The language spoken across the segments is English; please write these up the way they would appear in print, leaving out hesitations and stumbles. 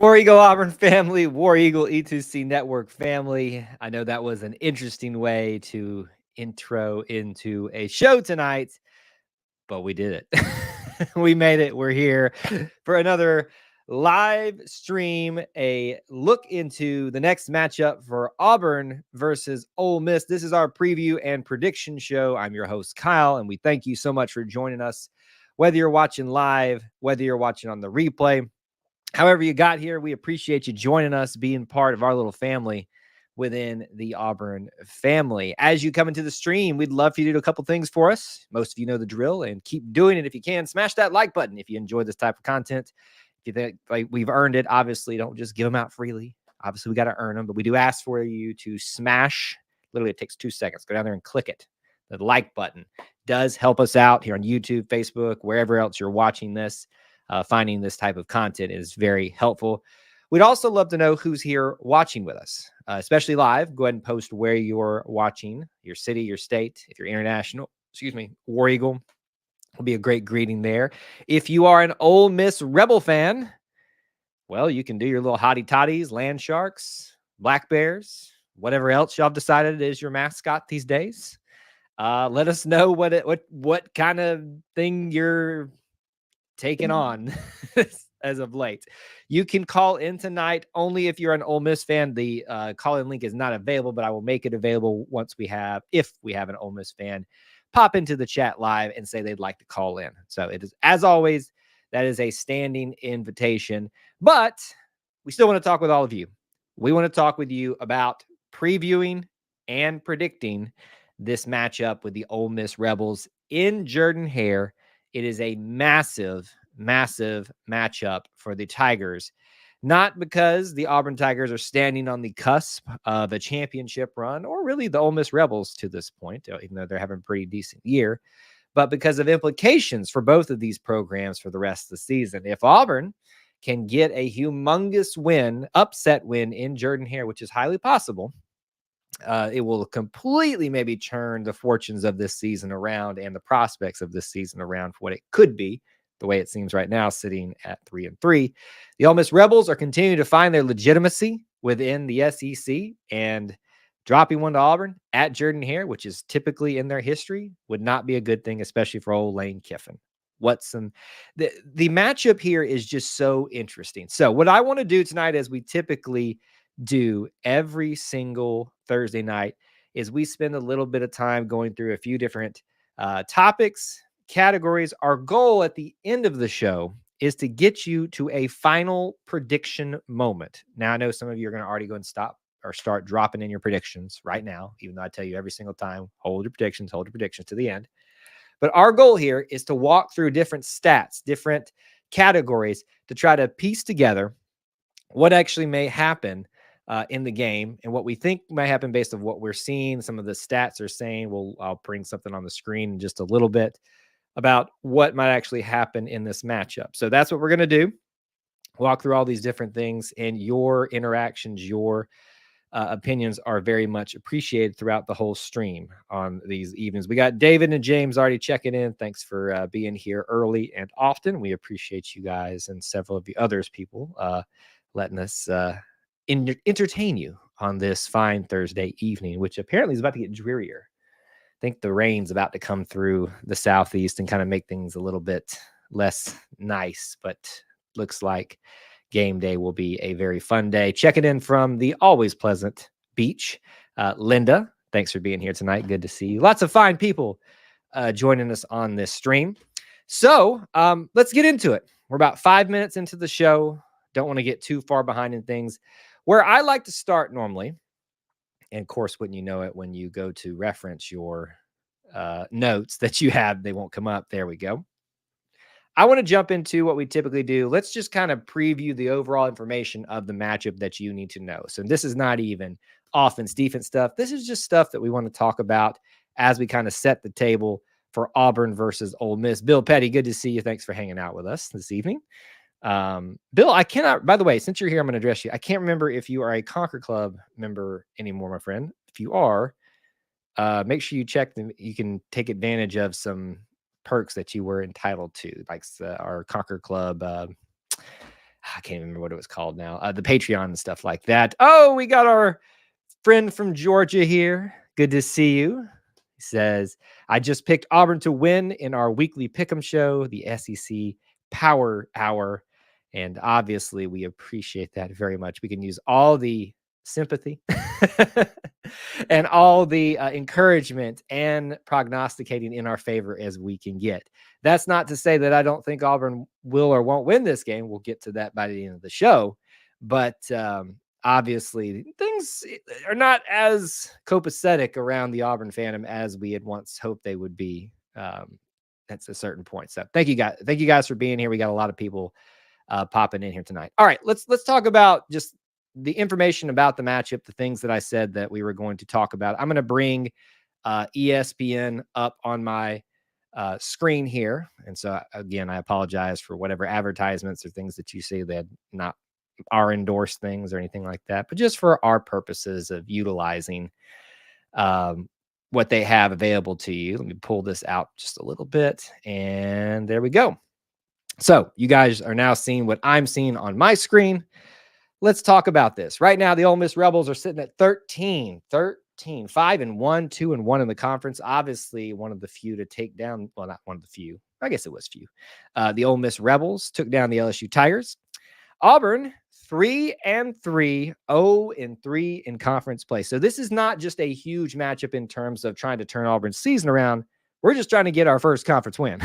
War Eagle Auburn family, War Eagle E2C Network family. I know that was an interesting way to intro into a show tonight, but we did it. We made it. We're here for another live stream, a look into the next matchup for Auburn versus Ole Miss. This is our preview and prediction show. I'm your host, Kyle, and we thank you so much for joining us, whether you're watching live, whether you're watching on the replay. However you got here, we appreciate you joining us, being part of our little family within the Auburn family. As you come into the stream, we'd love for you to do a couple things for us. Most of you know the drill, and keep doing it if you can. Smash that like button if you enjoy this type of content. If you think like we've earned it, obviously don't just give them out freely. Obviously, we got to earn them, but we do ask for you to smash. Literally, it takes 2 seconds. Go down there and click it. The like button does help us out here on YouTube, Facebook, wherever else you're watching this. Finding this type of content is very helpful. We'd also love to know who's here watching with us, especially live. Go ahead and post where you're watching, your city, your state. If you're international, War Eagle will be a great greeting there. If you are an Ole Miss Rebel fan, well, you can do your little hottie toddies, land sharks, black bears, whatever else y'all decided is your mascot these days. Let us know what kind of thing you're taken on as of late. You can call in tonight only if you're an Ole Miss fan. The call-in link is not available, but I will make it available if we have an Ole Miss fan pop into the chat live and say they'd like to call in. So it is, as always, that is a standing invitation. But we still want to talk with all of you. We want to talk with you about previewing and predicting this matchup with the Ole Miss Rebels in Jordan-Hare. It is a massive, massive matchup for the Tigers, not because the Auburn Tigers are standing on the cusp of a championship run, or really the Ole Miss Rebels to this point, even though they're having a pretty decent year, but because of implications for both of these programs for the rest of the season. If Auburn can get a humongous win, upset win in Jordan-Hare, which is highly possible, it will completely maybe turn the fortunes of this season around and the prospects of this season around for what it could be, the way it seems right now, sitting at 3-3. The Ole Miss Rebels are continuing to find their legitimacy within the SEC, and dropping one to Auburn at Jordan-Hare, which is typically in their history, would not be a good thing, especially for old Lane Kiffin. The matchup here is just so interesting. So what I want to do tonight, as we typically do every single Thursday night, is we spend a little bit of time going through a few different topics, categories. Our goal at the end of the show is to get you to a final prediction moment. Now, I know some of you are going to already go and start dropping in your predictions right now, even though I tell you every single time, hold your predictions to the end. But our goal here is to walk through different stats, different categories, to try to piece together what actually may happen in the game and what we think might happen based on what we're seeing. Some of the stats are saying, I'll bring something on the screen in just a little bit about what might actually happen in this matchup. So that's what we're going to do. Walk through all these different things, and your interactions, your opinions are very much appreciated throughout the whole stream on these evenings. We got David and James already checking in. Thanks for being here early and often. We appreciate you guys and several of the others people letting us entertain you on this fine Thursday evening, which apparently is about to get drearier. I think the rain's about to come through the southeast and kind of make things a little bit less nice, but looks like game day will be a very fun day. Checking in from the always pleasant beach. Linda, thanks for being here tonight. Good to see you. Lots of fine people joining us on this stream. So let's get into it. We're about 5 minutes into the show. Don't want to get too far behind in things. Where I like to start normally, and of course, wouldn't you know it, when you go to reference your notes that you have, they won't come up. There we go. I want to jump into what we typically do. Let's just kind of preview the overall information of the matchup that you need to know. So this is not even offense, defense stuff. This is just stuff that we want to talk about as we kind of set the table for Auburn versus Ole Miss. Bill Petty, good to see you. Thanks for hanging out with us this evening. Bill, I cannot, by the way, since you're here, I'm going to address you. I can't remember if you are a Conquer Club member anymore, my friend. If you are, make sure you check them. You can take advantage of some perks that you were entitled to, like our Conquer Club I can't remember what it was called now. The Patreon and stuff like that. Oh, we got our friend from Georgia here. Good to see you. He says, I just picked Auburn to win in our weekly pick'em show, the SEC Power Hour. And obviously, we appreciate that very much. We can use all the sympathy and all the encouragement and prognosticating in our favor as we can get. That's not to say that I don't think Auburn will or won't win this game. We'll get to that by the end of the show. But obviously, things are not as copacetic around the Auburn fandom as we had once hoped they would be. That's a certain point. So thank you guys. Thank you guys for being here. We got a lot of people popping in here tonight. All right, let's talk about just the information about the matchup, the things that I said that we were going to talk about. I'm going to bring ESPN up on my screen here. And so again, I apologize for whatever advertisements or things that you see that not our endorsed things or anything like that, but just for our purposes of utilizing what they have available to you. Let me pull this out just a little bit, and there we go. So you guys are now seeing what I'm seeing on my screen. Let's talk about this. Right now, the Ole Miss Rebels are sitting at 13, 5-1, 2-1 in the conference. Obviously, one of the few to take down. Well, not one of the few. I guess it was few. The Ole Miss Rebels took down the LSU Tigers. Auburn, 3-3, 0-3 in conference play. So this is not just a huge matchup in terms of trying to turn Auburn's season around. We're just trying to get our first conference win.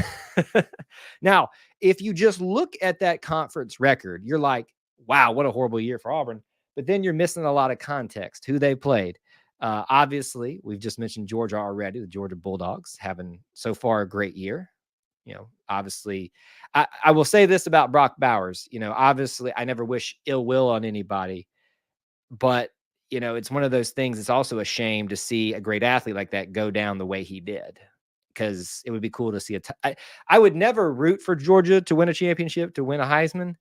Now, if you just look at that conference record, you're like, wow, what a horrible year for Auburn. But then you're missing a lot of context, who they played. Obviously, we've just mentioned Georgia already, the Georgia Bulldogs having so far a great year. You know, obviously, I will say this about Brock Bowers. You know, obviously, I never wish ill will on anybody, but, you know, it's one of those things. It's also a shame to see a great athlete like that go down the way he did, because it would be cool to see I would never root for Georgia to win a championship, to win a Heisman.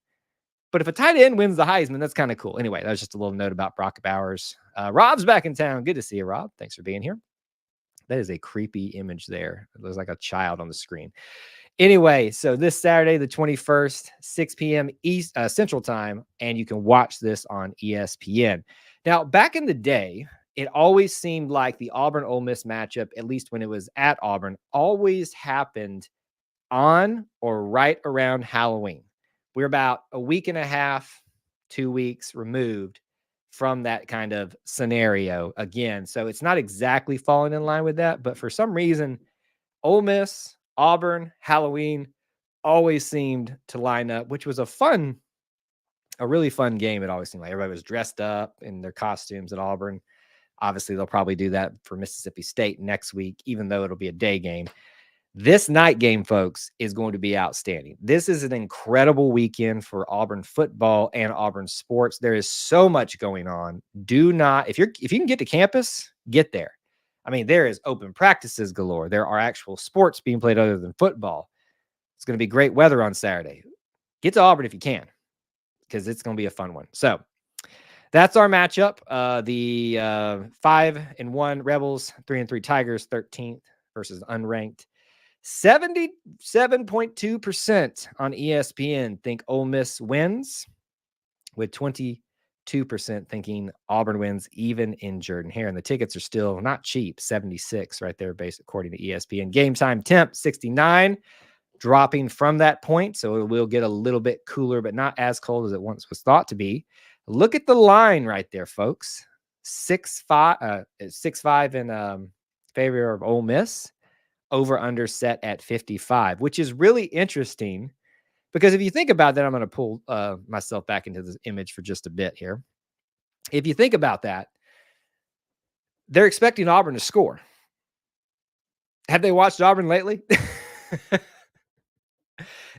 But if a tight end wins the Heisman, that's kind of cool. Anyway, that was just a little note about Brock Bowers. Rob's back in town. Good to see you, Rob. Thanks for being here. That is a creepy image there. It looks like a child on the screen. Anyway, so this Saturday, the 21st, 6 p.m. East Central Time, and you can watch this on ESPN. Now, back in the day, it always seemed like the Auburn-Ole Miss matchup, at least when it was at Auburn, always happened on or right around Halloween. We're about a week and a half, 2 weeks removed from that kind of scenario again. So it's not exactly falling in line with that, but for some reason, Ole Miss, Auburn, Halloween always seemed to line up, which was a really fun game. It always seemed like everybody was dressed up in their costumes at Auburn. Obviously, they'll probably do that for Mississippi State next week, even though it'll be a day game. This night game, folks, is going to be outstanding. This is an incredible weekend for Auburn football and Auburn sports. There is so much going on. Do not, if you can get to campus, get there. I mean, there is open practices galore. There are actual sports being played other than football. It's going to be great weather on Saturday. Get to Auburn if you can, because it's going to be a fun one. So that's our matchup. The 5-1 Rebels, 3-3 Tigers, 13th versus unranked. 77.2% on ESPN think Ole Miss wins, with 22% thinking Auburn wins, even in Jordan-Hare. And the tickets are still not cheap, 76 right there, based according to ESPN. Game time temp, 69, dropping from that point. So it will get a little bit cooler, but not as cold as it once was thought to be. Look at the line right there, folks. 6-5 in favor of Ole Miss. Over under set at 55, which is really interesting, because if you think about that, I'm going to pull myself back into this image for just a bit here. If you think about that, they're expecting Auburn to score. Have they watched Auburn lately?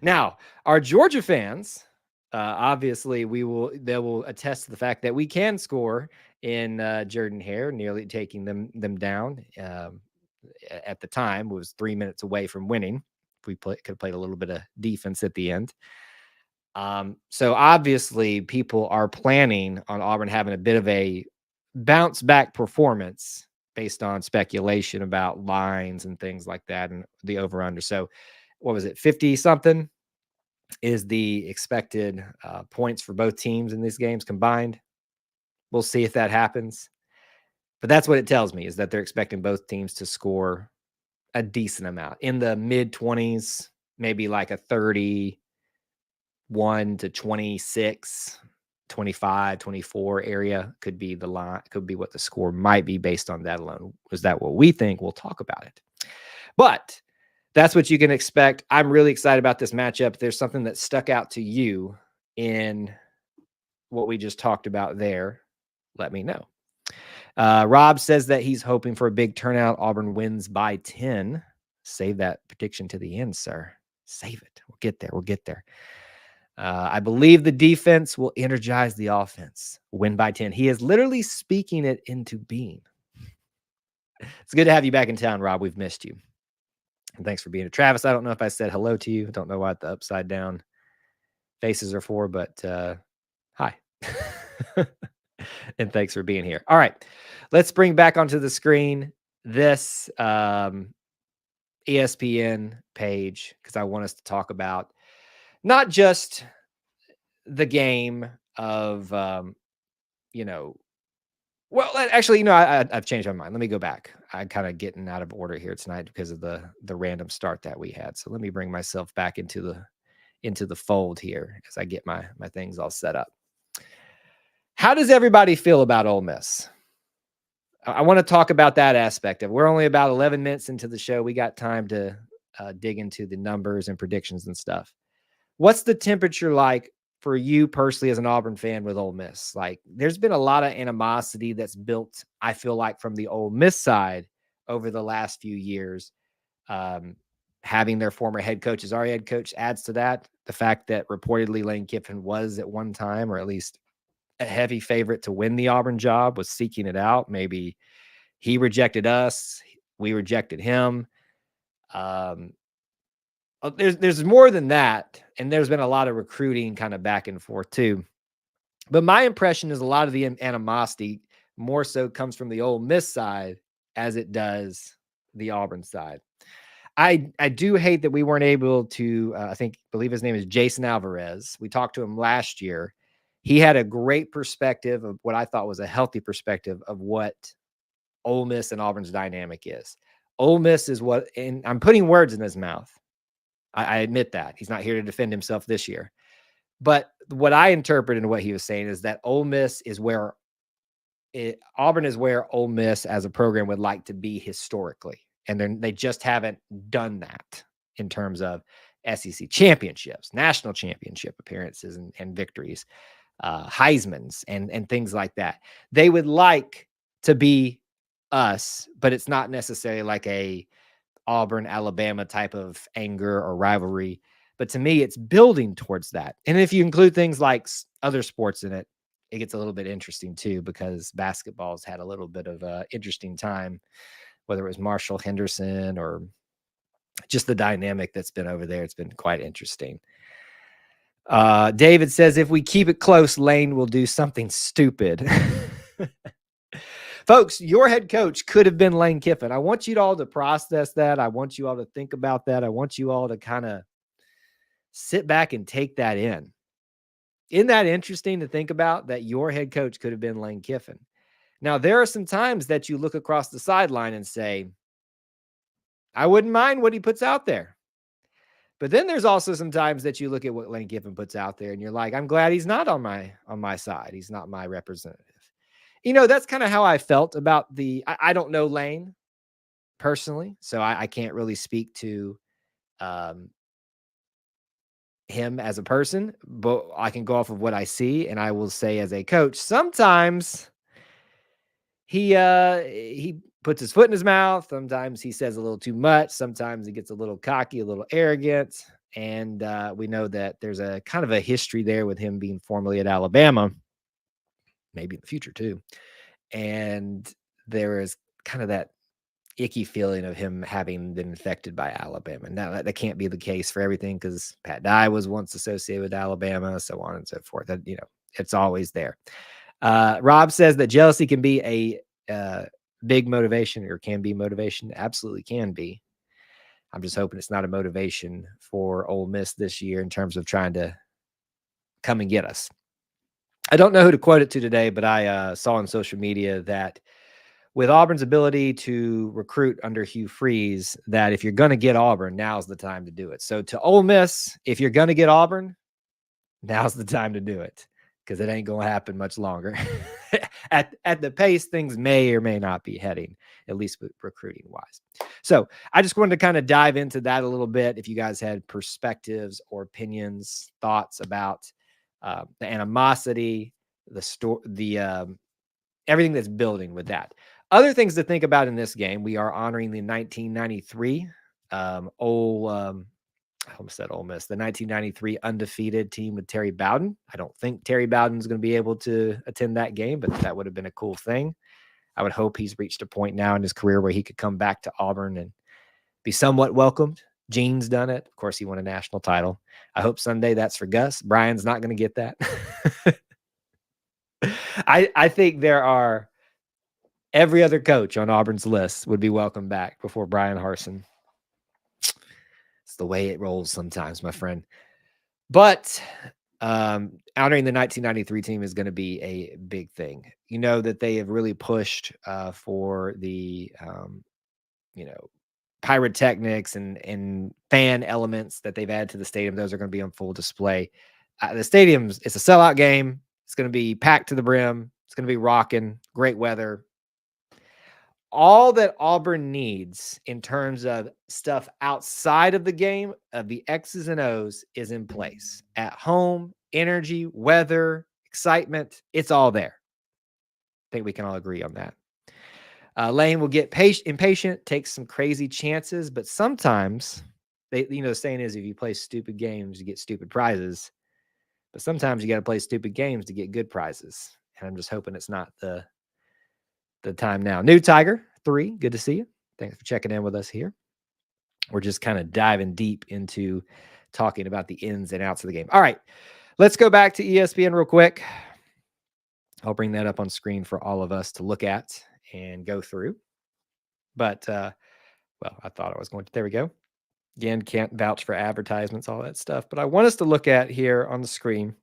Now, our Georgia fans, obviously, they will attest to the fact that we can score in Jordan-Hare, nearly taking them down. At the time, was 3 minutes away from winning. We could have played a little bit of defense at the end. So obviously, people are planning on Auburn having a bit of a bounce back performance based on speculation about lines and things like that, and the over under. So what was it, 50 something? is the expected points for both teams in these games combined. We'll see if that happens. But that's what it tells me, is that they're expecting both teams to score a decent amount in the mid 20s, maybe like a 31 to 26, 25, 24 area could be the line, could be what the score might be based on that alone. Is that what we think? We'll talk about it. But that's what you can expect. I'm really excited about this matchup. If there's something that stuck out to you in what we just talked about there, let me know. Rob says that he's hoping for a big turnout. Auburn wins by 10. Save that prediction to the end, sir. Save it. We'll get there. We'll get there. I believe the defense will energize the offense. Win by 10. He is literally speaking it into being. It's good to have you back in town, Rob. We've missed you. And thanks for being here. Travis, I don't know if I said hello to you. I don't know what the upside down faces are for, but hi. And thanks for being here. All right. Let's bring back onto the screen this ESPN page, because I want us to talk about not just the game of, well, actually, I've changed my mind. Let me go back. I'm kind of getting out of order here tonight because of the random start that we had. So let me bring myself back into the fold here as I get my things all set up. How does everybody feel about Ole Miss? I want to talk about that aspect of it. We're only about 11 minutes into the show. We got time to dig into the numbers and predictions and stuff. What's the temperature like for you personally as an Auburn fan with Ole Miss? Like, there's been a lot of animosity that's built, I feel like, from the Ole Miss side over the last few years. Having their former head coach as our head coach adds to that. The fact that reportedly Lane Kiffin was at one time, or at least a heavy favorite to win the Auburn job, was seeking it out. Maybe he rejected us. We rejected him. There's more than that. And there's been a lot of recruiting kind of back and forth too. But my impression is a lot of the animosity more so comes from the Ole Miss side as it does the Auburn side. I do hate that we weren't able to, believe his name is Jason Alvarez. We talked to him last year. He had a great perspective of what I thought was a healthy perspective of what Ole Miss and Auburn's dynamic is. Ole Miss is what, and I'm putting words in his mouth. I admit that. He's not here to defend himself this year. But what I interpreted in what he was saying is that Ole Miss is where Auburn is where Ole Miss as a program would like to be historically. And they just haven't done that in terms of SEC championships, national championship appearances and victories, Heisman's and things like that. They would like to be us, but it's not necessarily like a Auburn, Alabama type of anger or rivalry. But to me, it's building towards that. And if you include things like other sports in it, it gets a little bit interesting too, because basketball's had a little bit of an interesting time, whether it was Marshall Henderson or just the dynamic that's been over there. It's been quite interesting. David says, if we keep it close, Lane will do something stupid. Folks, your head coach could have been Lane Kiffin. I want you all to process that. I want you all to think about that. I want you all to kind of sit back and take that in. Isn't that interesting to think about, that your head coach could have been Lane Kiffin? Now, there are some times that you look across the sideline and say, I wouldn't mind what he puts out there. But then there's also some times that you look at what Lane Kiffin puts out there and you're like, I'm glad he's not on my side. He's not my representative. That's kind of how I felt about I don't know Lane personally, so I can't really speak to him as a person, but I can go off of what I see. And I will say, as a coach, sometimes he puts his foot in his mouth. Sometimes he says a little too much. Sometimes he gets a little cocky, a little arrogant. And we know that there's a kind of a history there with him being formerly at Alabama, maybe in the future too. And there is kind of that icky feeling of him having been infected by Alabama. Now, that can't be the case for everything, because Pat Dye was once associated with Alabama, so on and so forth. That, it's always there. Rob says that jealousy can be a big motivation, or can be motivation. Absolutely can be. I'm just hoping it's not a motivation for Ole Miss this year in terms of trying to come and get us. I don't know who to quote it to today, but I saw on social media that with Auburn's ability to recruit under Hugh Freeze, that if you're going to get Auburn, now's the time to do it. So to Ole Miss, if you're going to get Auburn, now's the time to do it, because it ain't going to happen much longer. At the pace things may or may not be heading, at least with recruiting wise. So I just wanted to kind of dive into that a little bit. If you guys had perspectives or opinions, thoughts about the animosity, everything that's building with that. Other things to think about in this game, we are honoring the 1993 I almost said Ole Miss, the 1993 undefeated team with Terry Bowden. I don't think Terry Bowden is going to be able to attend that game, but that would have been a cool thing. I would hope he's reached a point now in his career where he could come back to Auburn and be somewhat welcomed. Gene's done it. Of course, he won a national title. I hope Sunday that's for Gus. Brian's not going to get that. I think there are every other coach on Auburn's list would be welcome back before Brian Harsin. It's the way it rolls sometimes, my friend. But honoring the 1993 team is going to be a big thing. You know that they have really pushed for the, pyrotechnics and fan elements that they've added to the stadium. Those are going to be on full display. The stadium's, it's a sellout game. It's going to be packed to the brim. It's going to be rocking, great weather. All that Auburn needs in terms of stuff outside of the game, of the X's and O's, is in place. At home, energy, weather, excitement, it's all there. I think we can all agree on that. Lane will get impatient, take some crazy chances, but sometimes, the saying is, if you play stupid games, you get stupid prizes. But sometimes you got to play stupid games to get good prizes. And I'm just hoping it's not the time now. New Tiger 3, good to see you. Thanks for checking in with us here. We're just kind of diving deep into talking about the ins and outs of the game. All right, let's go back to ESPN real quick. I'll bring that up on screen for all of us to look at and go through. But, I thought I was going to. There we go. Again, can't vouch for advertisements, all that stuff. But I want us to look at here on the screen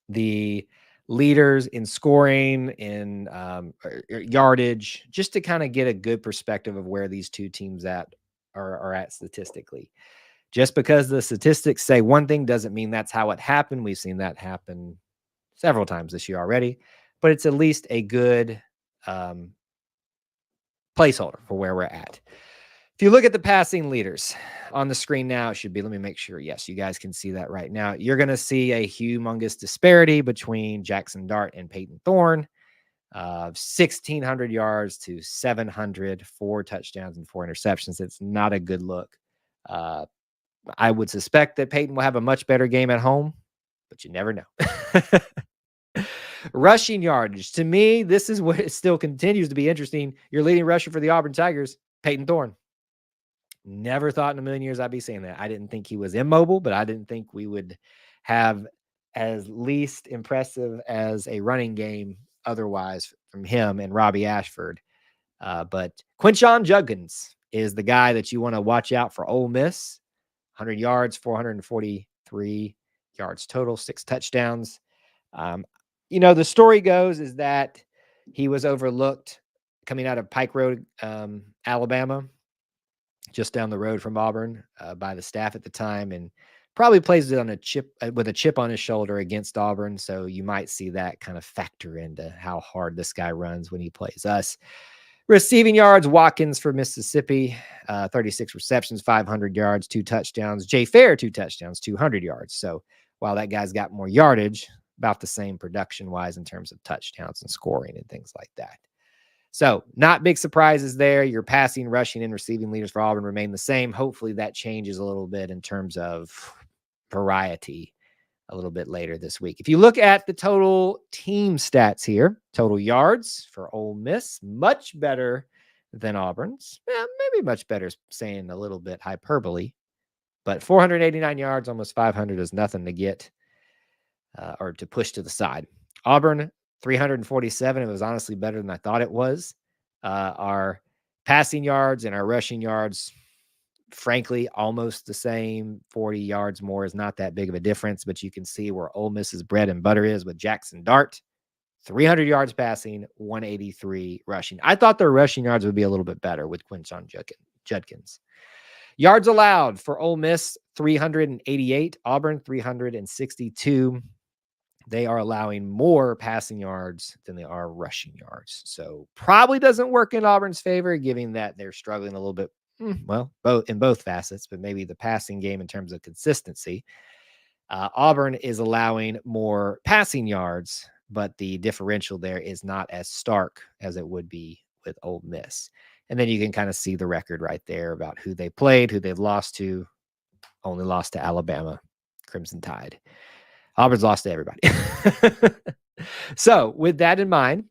the leaders in scoring, in yardage, just to kind of get a good perspective of where these two teams are at statistically. Just because the statistics say one thing doesn't mean that's how it happened. We've seen that happen several times this year already, but it's at least a good placeholder for where we're at. If you look at the passing leaders on the screen now, it should be, let me make sure. Yes, you guys can see that right now. You're going to see a humongous disparity between Jackson Dart and Peyton Thorne. 1,600 yards to 700, 4 touchdowns and 4 interceptions. It's not a good look. I would suspect that Peyton will have a much better game at home, but you never know. Rushing yardage. To me, this is what it still continues to be interesting. Your leading rusher for the Auburn Tigers, Peyton Thorne. Never thought in a million years I'd be saying that. I didn't think he was immobile, but I didn't think we would have as least impressive as a running game otherwise from him and Robbie Ashford. But Quinshon Judkins is the guy that you want to watch out for Ole Miss. 100 yards, 443 yards total, 6 touchdowns. The story goes is that he was overlooked coming out of Pike Road, Alabama, just down the road from Auburn, by the staff at the time, and probably plays it on with a chip on his shoulder against Auburn. So you might see that kind of factor into how hard this guy runs when he plays us. Receiving yards, Watkins for Mississippi, 36 receptions, 500 yards, 2 touchdowns. Jay Fair, 2 touchdowns, 200 yards. So while that guy's got more yardage, about the same production-wise in terms of touchdowns and scoring and things like that. So not big surprises there. Your passing, rushing, and receiving leaders for Auburn remain the same. Hopefully that changes a little bit in terms of variety a little bit later this week. If you look at the total team stats here, total yards for Ole Miss, much better than Auburn's. Maybe much better, saying a little bit hyperbole, but 489 yards, almost 500 is nothing to get or to push to the side. Auburn, 347. It was honestly better than I thought it was. Our passing yards and our rushing yards frankly, almost the same. 40 yards more is not that big of a difference, but you can see where Ole Miss's bread and butter is with Jackson Dart. 300 yards passing, 183 rushing. I thought their rushing yards would be a little bit better with Quinshon Judkins. Yards allowed for Ole Miss, 388. Auburn, 362. They are allowing more passing yards than they are rushing yards. So probably doesn't work in Auburn's favor, given that they're struggling a little bit, well, both facets, but maybe the passing game in terms of consistency. Auburn is allowing more passing yards, but the differential there is not as stark as it would be with Ole Miss. And then you can kind of see the record right there about who they played, who they've lost to. Only lost to Alabama, Crimson Tide. Auburn's lost to everybody. So with that in mind,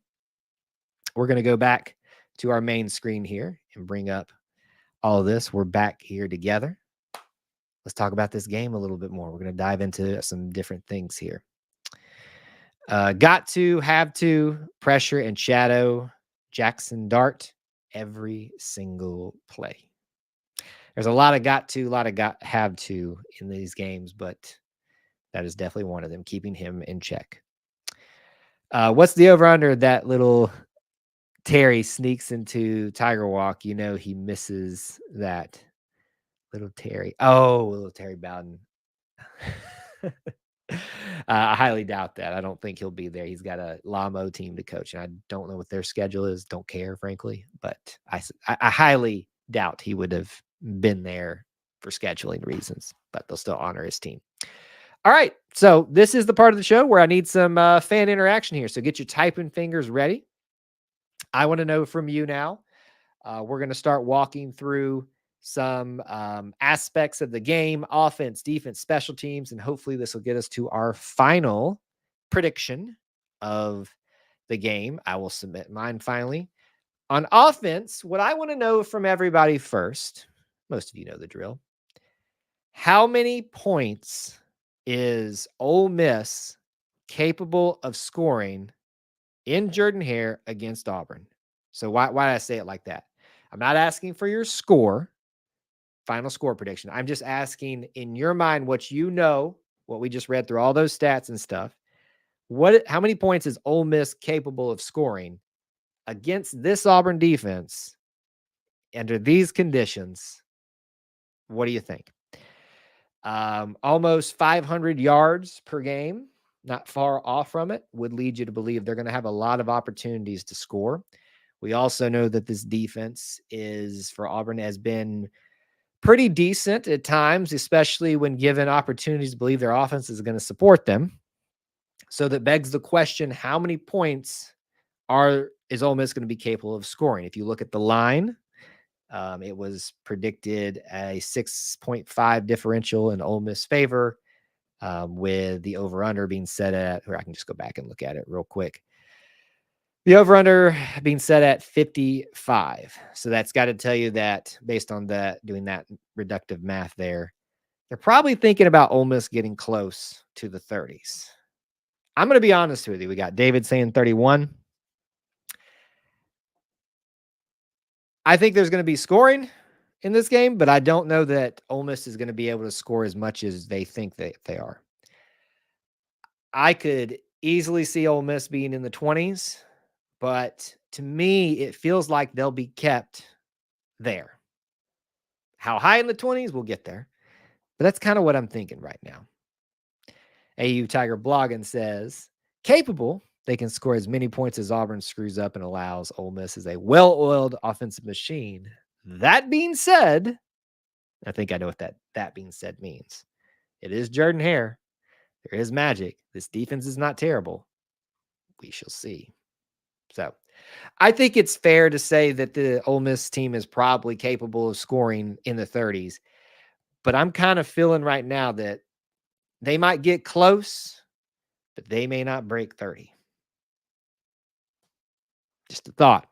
we're going to go back to our main screen here and bring up all of this. We're back here together. Let's talk about this game a little bit more. We're going to dive into some different things here. Got to, have to, pressure and shadow, Jackson Dart, every single play. There's a lot of got to, a lot of have to in these games, but that is definitely one of them, keeping him in check. What's the over-under? That little Terry sneaks into Tiger Walk. You know he misses that. Little Terry. Oh, little Terry Bowden. I highly doubt that. I don't think he'll be there. He's got a Lamo team to coach, and I don't know what their schedule is. Don't care, frankly. But I highly doubt he would have been there for scheduling reasons, but they'll still honor his team. All right. So this is the part of the show where I need some fan interaction here. So get your typing fingers ready. I want to know from you now. We're going to start walking through some aspects of the game: offense, defense, special teams, and hopefully this will get us to our final prediction of the game. I will submit mine finally. On offense, what I want to know from everybody first, most of you know the drill. How many points is Ole Miss capable of scoring in Jordan-Hare against Auburn? So why did I say it like that? I'm not asking for your score, final score prediction. I'm just asking in your mind what you know, what we just read through all those stats and stuff. How many points is Ole Miss capable of scoring against this Auburn defense under these conditions? What do you think? Almost 500 yards per game, not far off from it, would lead you to believe they're going to have a lot of opportunities to score. We also know that this defense for Auburn has been pretty decent at times, especially when given opportunities to believe their offense is going to support them. So that begs the question, how many points is Ole Miss going to be capable of scoring? If you look at the line, it was predicted a 6.5 differential in Ole Miss favor, with the over-under being set at, or I can just go back and look at it real quick. The over-under being set at 55. So that's got to tell you that based on that, doing that reductive math there, they're probably thinking about Ole Miss getting close to the 30s. I'm going to be honest with you. We got David saying 31. I think there's going to be scoring in this game, but I don't know that Ole Miss is going to be able to score as much as they think they are. I could easily see Ole Miss being in the 20s, but to me, it feels like they'll be kept there. How high in the 20s? We'll get there. But that's kind of what I'm thinking right now. AU Tiger Blogging says, capable, they can score as many points as Auburn screws up and allows. Ole Miss is a well-oiled offensive machine. That being said, I think I know what that being said means. It is Jordan-Hare. There is magic. This defense is not terrible. We shall see. So I think it's fair to say that the Ole Miss team is probably capable of scoring in the 30s. But I'm kind of feeling right now that they might get close, but they may not break 30. Just a thought.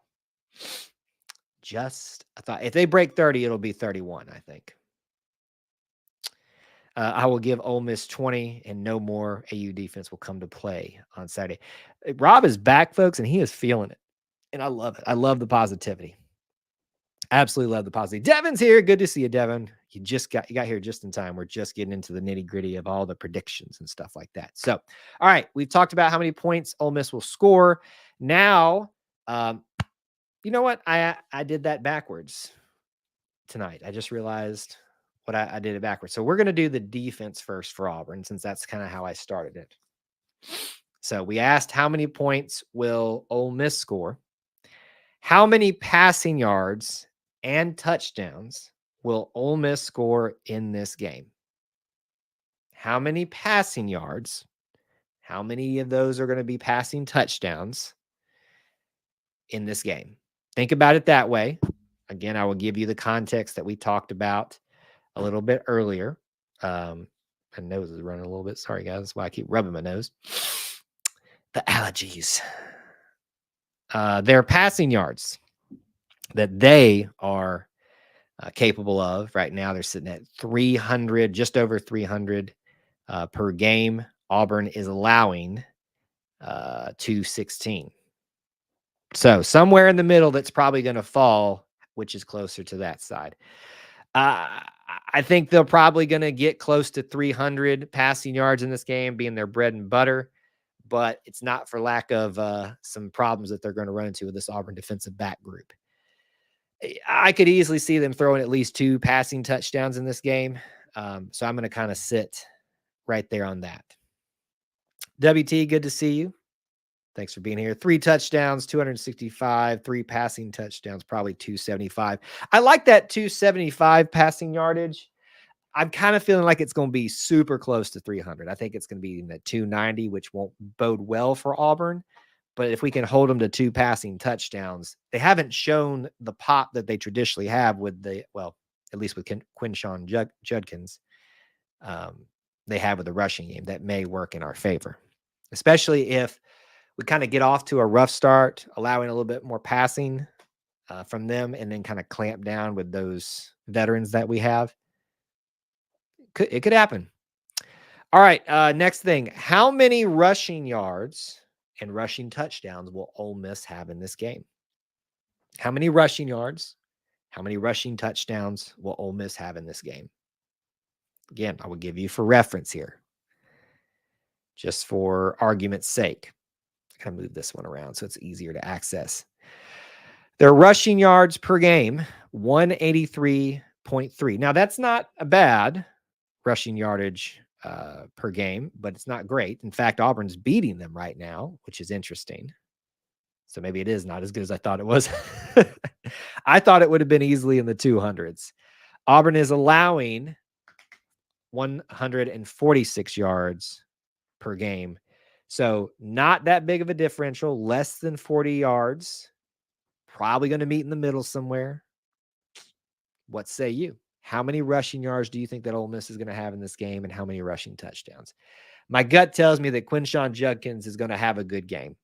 Just a thought. If they break 30, it'll be 31, I think. I will give Ole Miss 20 and no more. AU defense will come to play on Saturday. Rob is back, folks, and he is feeling it. And I love it. I love the positivity. Absolutely love the positive. Devin's here. Good to see you, Devin. You got here just in time. We're just getting into the nitty-gritty of all the predictions and stuff like that. So, all right, we've talked about how many points Ole Miss will score. Now, you know what? I did that backwards tonight. I just realized what I did it backwards. So we're going to do the defense first for Auburn, since that's kind of how I started it. So we asked, how many points will Ole Miss score? How many passing yards and touchdowns will Ole Miss score in this game? How many passing yards? How many of those are going to be passing touchdowns in this game? Think about it that way. Again, I will give you the context that we talked about a little bit earlier. My nose is running a little bit. Sorry, guys. That's why I keep rubbing my nose. The allergies. Their passing yards that they are capable of right now, they're sitting at 300, just over 300 per game. Auburn is allowing 216. So somewhere in the middle, that's probably going to fall, which is closer to that side. I think they're probably going to get close to 300 passing yards in this game, being their bread and butter. But it's not for lack of some problems that they're going to run into with this Auburn defensive back group. I could easily see them throwing at least 2 passing touchdowns in this game. So I'm going to kind of sit right there on that. WT, good to see you. Thanks for being here. 3 touchdowns, 265, 3 passing touchdowns, probably 275. I like that 275 passing yardage. I'm kind of feeling like it's going to be super close to 300. I think it's going to be in the 290, which won't bode well for Auburn. But if we can hold them to 2 passing touchdowns, they haven't shown the pop that they traditionally have with at least with Quinshon Judkins, they have with the rushing game. That may work in our favor, especially if we kind of get off to a rough start, allowing a little bit more passing from them, and then kind of clamp down with those veterans that we have. It could happen. All right, next thing. How many rushing yards and rushing touchdowns will Ole Miss have in this game? How many rushing yards? How many rushing touchdowns will Ole Miss have in this game? Again, I will give you for reference here, just for argument's sake. I kind of move this one around so it's easier to access. Their rushing yards per game, 183.3. Now, that's not a bad rushing yardage per game, but it's not great. In fact, Auburn's beating them right now, which is interesting. So maybe it is not as good as I thought it was. I thought it would have been easily in the 200s. Auburn is allowing 146 yards per game. So not that big of a differential, less than 40 yards. Probably going to meet in the middle somewhere. What say you? How many rushing yards do you think that Ole Miss is going to have in this game, and how many rushing touchdowns? My gut tells me that Quinshon Judkins is going to have a good game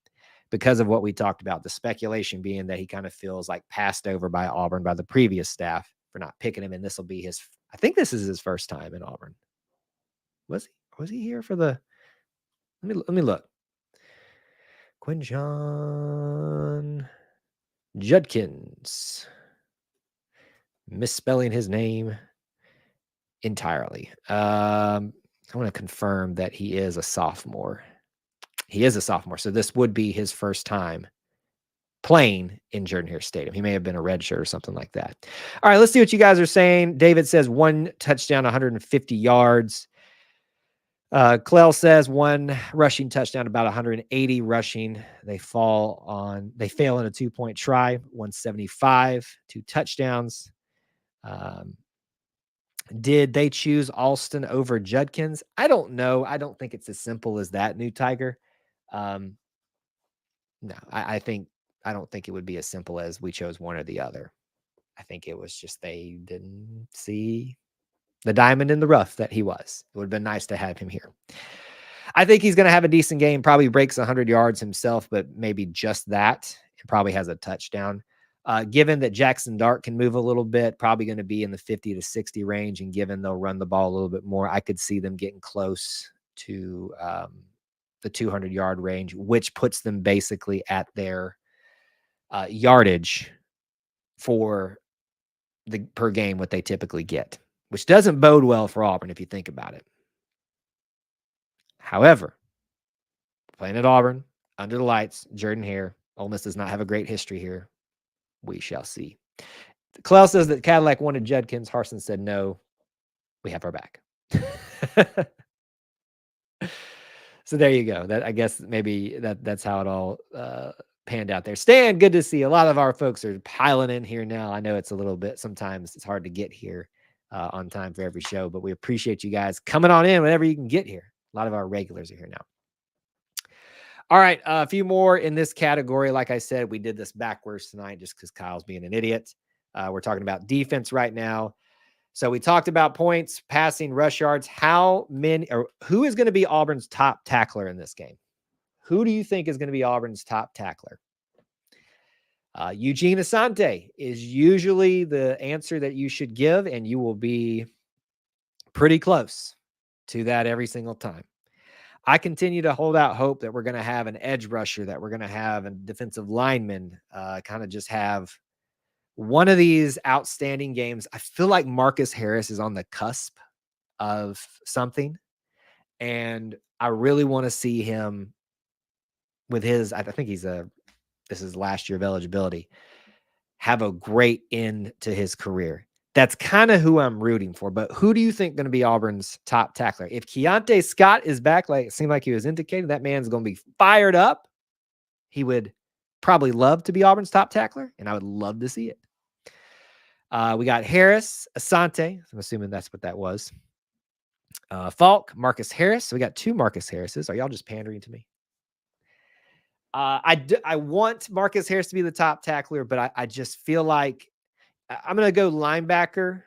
because of what we talked about. The speculation being that he kind of feels like passed over by Auburn, by the previous staff, for not picking him. And this will be I think this is his first time in Auburn. Was he here for the, let me look. Quinshon Judkins. Misspelling his name entirely. I want to confirm that he is a sophomore. He is a sophomore, so this would be his first time playing in Jordan-Hare Stadium. He may have been a redshirt or something like that. All right, let's see what you guys are saying. David says 1 touchdown, 150 yards. Clell says 1 rushing touchdown, about 180 rushing. They fail on a 2-point try, 175, 2 touchdowns. Did they choose Alston over Judkins? I don't know. I don't think it's as simple as that, New Tiger. No, I don't think it would be as simple as we chose one or the other. I think it was just they didn't see the diamond in the rough that he was. It would have been nice to have him here. I think he's going to have a decent game, probably breaks 100 yards himself, but maybe just that. He probably has a touchdown. Given that Jackson Dart can move a little bit, probably going to be in the 50 to 60 range, and given they'll run the ball a little bit more, I could see them getting close to the 200-yard range, which puts them basically at their yardage for per game what they typically get, which doesn't bode well for Auburn if you think about it. However, playing at Auburn, under the lights, Jordan-Hare, Ole Miss does not have a great history here. We shall see. Clell says that Cadillac wanted Judkins. Harsin said no. We have our back. So there you go. That, I guess maybe that's how it all panned out there. Stan, good to see. A lot of our folks are piling in here now. I know it's a little bit, sometimes it's hard to get here on time for every show, but we appreciate you guys coming on in whenever you can get here. A lot of our regulars are here now. All right, a few more in this category. Like I said, we did this backwards tonight just because Kyle's being an idiot. We're talking about defense right now. So we talked about points, passing, rush yards. How many, or who is going to be Auburn's top tackler in this game? Who do you think is going to be Auburn's top tackler? Eugene Asante is usually the answer that you should give, and you will be pretty close to that every single time. I continue to hold out hope that we're going to have an edge rusher, that we're going to have a defensive lineman, kind of just have one of these outstanding games. I feel like Marcus Harris is on the cusp of something, and I really want to see him with his, I think this is last year of eligibility, have a great end to his career. That's kind of who I'm rooting for. But who do you think going to be Auburn's top tackler? If Keontae Scott is back, like it seemed like he was indicating, that man's going to be fired up. He would probably love to be Auburn's top tackler, and I would love to see it. We got Harris, Asante. I'm assuming that's what that was. Falk, Marcus Harris. So we got two Marcus Harrises. Are y'all just pandering to me? I want Marcus Harris to be the top tackler, but I just feel like I'm going to go linebacker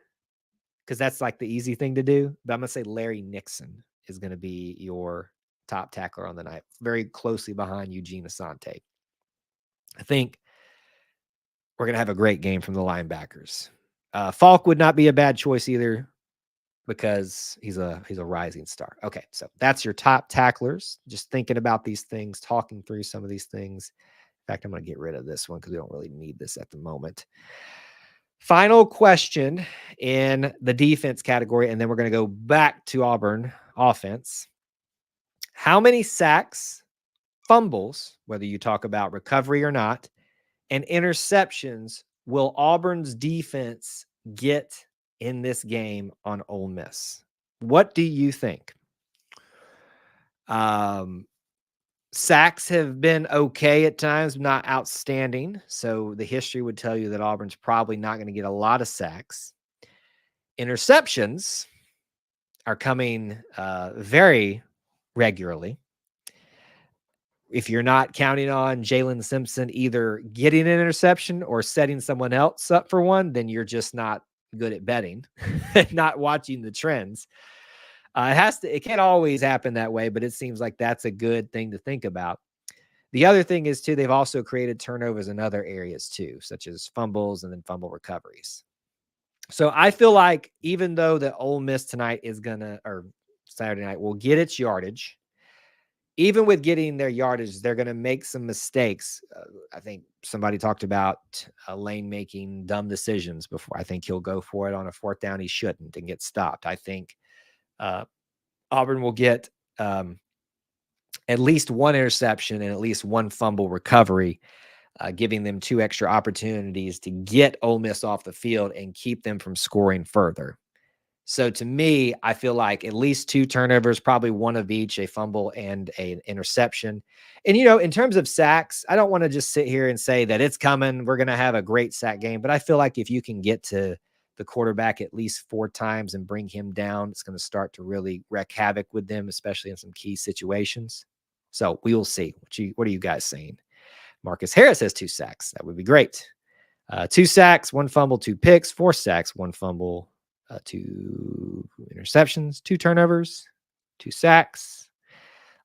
because that's like the easy thing to do. But I'm going to say Larry Nixon is going to be your top tackler on the night, very closely behind Eugene Asante. I think we're going to have a great game from the linebackers. Falk would not be a bad choice either because he's a rising star. Okay, so that's your top tacklers. Just thinking about these things, talking through some of these things. In fact, I'm going to get rid of this one because we don't really need this at the moment. Final question in the defense category, and then we're going to go back to Auburn offense. How many sacks, fumbles, whether you talk about recovery or not, and interceptions will Auburn's defense get in this game on Ole Miss? What do you think? Sacks have been okay at times, not outstanding. So the history would tell you that Auburn's probably not going to get a lot of sacks. Interceptions are coming very regularly. If you're not counting on Jalen Simpson either getting an interception or setting someone else up for one, then you're just not good at betting, not watching the trends. It can't always happen that way, but it seems like that's a good thing to think about. The other thing is too, they've also created turnovers in other areas too, such as fumbles and then fumble recoveries. So I feel like even though the Ole Miss tonight or Saturday night will get its yardage, even with getting their yardage, they're going to make some mistakes. I think somebody talked about Lane making dumb decisions before. I think he'll go for it on a fourth down. He shouldn't and get stopped. I think Auburn will get at least one interception and at least one fumble recovery, giving them two extra opportunities to get Ole Miss off the field and keep them from scoring further. So to me, I feel like at least two turnovers, probably one of each, a fumble and an interception. And, in terms of sacks, I don't want to just sit here and say that it's coming, we're going to have a great sack game. But I feel like if you can get to the quarterback at least 4 times and bring him down, it's going to start to really wreak havoc with them, especially in some key situations. So we will see. What are you guys saying? Marcus Harris has 2 sacks. That would be great. 2 sacks, 1 fumble, 2 picks, 4 sacks, 1 fumble, 2 interceptions, 2 turnovers, 2 sacks.